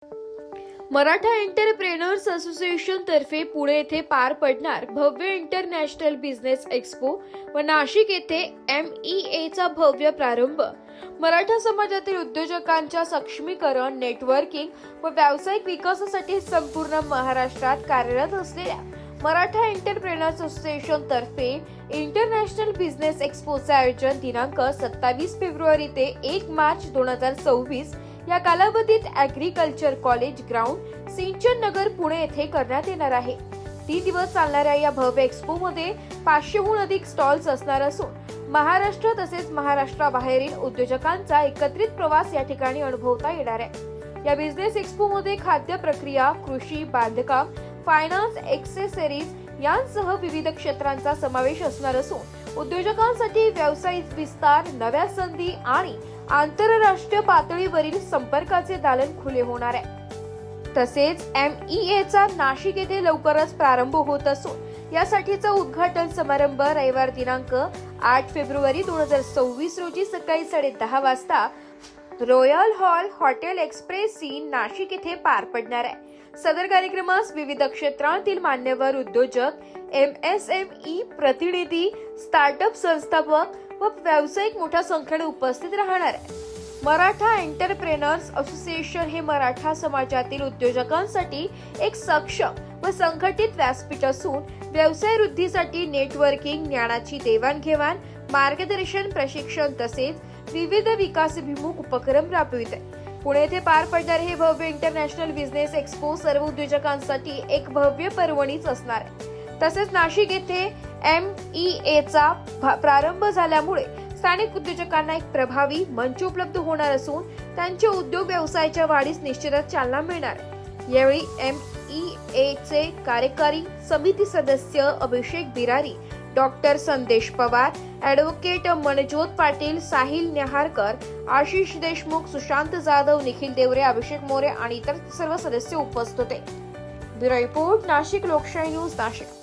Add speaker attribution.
Speaker 1: Maratha entrepreneurs association तर्फे पुणे येथे पार पडणार भव्य इंटरनॅशनल बिझनेस एक्स्पो व नाशिक येथे MEA चा भव्य प्रारंभ। मराठा समाजातील उद्योजकांच्या सक्षमीकरण, नेटवर्किंग व व्यावसायिक विकासासाठी संपूर्ण महाराष्ट्रात कार्यरत असलेल्या मराठा एंटरप्रेनर्स असोसिएशन तर्फे इंटरनॅशनल बिझनेस एक्स्पोचे आयोजन दिनांक 27 फेब्रुवारी ते 1 मार्च 2026 या कालावधीत ऍग्रीकल्चर कॉलेज ग्राउंड, सिंचन नगर, पुणे येथे करण्यात येणार आहे। 3 दिवस चालणाऱ्या या भव्य एक्स्पो मध्ये 500हून अधिक स्टॉल्स असणार असून महाराष्ट्र तसेच महाराष्ट्राबाहेरील उद्योजकांचा एकत्रित प्रवास या ठिकाणी अनुभवता येणार आहे। या बिझनेस एक्स्पो मध्ये खाद्य प्रक्रिया, कृषी, बांधकाम, फायनान्स, एक्सेसरीज यांसह विविध क्षेत्रांचा समावेश असणार असून उद्योजकांसाठी व्यवसायिक विस्तार, नव्या संधी आणि आंतरराष्ट्रीय पातळीवरील संपर्काचे दालन खुले होणार आहे। तसेच MEA चा नाशिक येथे लवकरच प्रारंभ होत असून यासाठीचा उद्घाटन समारंभ रविवार दिनांक 8 फेब्रुवारी 2026 रोजी सकाळी 10:30 वाजता रॉयल हॉल हॉटेल एक्सप्रेस सी नाशिक येथे पार पडणार आहे। सदर कार्यक्रमास विविध क्षेत्रांतील मान्यवर उद्योजक, MSME प्रतिनिधी, स्टार्टअप संस्थापक व व्यावसायिक मोठ्या संख्येने उपस्थित राहणार आहे। मराठा एंटरप्रेनर्स असोसिएशन हे मराठा समाजातील उद्योजकांसाठी एक सक्षम व संघटित व्यासपीठ असून व्यवसाय वृद्धीसाठी नेटवर्किंग, ज्ञानाची देवाणघेवाण, मार्गदर्शन, प्रशिक्षण तसेच विविध विकासाभिमुख उपक्रम राबवित आहे। पुणे येथे पार पडणारे हे भव्य इंटरनॅशनल बिझनेस एक्स्पो सर्व उद्योजकांसाठी एक भव्य पर्वणीच असणार आहे। तसेच नाशिक येथे MEA चा प्रारंभ झाल्यामुळे स्थानिक उद्योजकांना एक प्रभावी मंच उपलब्ध होणार असून त्यांच्या उद्योग व्यवसायाच्या वाढीस निश्चितच चालना मिळणार आहे। यावेळी MEA चे कार्यकारी समिती सदस्य अभिषेक बिरारी, डॉक्टर संदेश पवार, ॲडव्होकेट मनजोत पाटील, साहिल न्याहारकर, आशिष देशमुख, सुशांत जाधव, निखिल देवरे, अभिषेक मोरे आणि इतर सर्व सदस्य उपस्थित होते। ब्युरो रिपोर्ट, नाशिक लोकशाही न्यूज, नाशिक।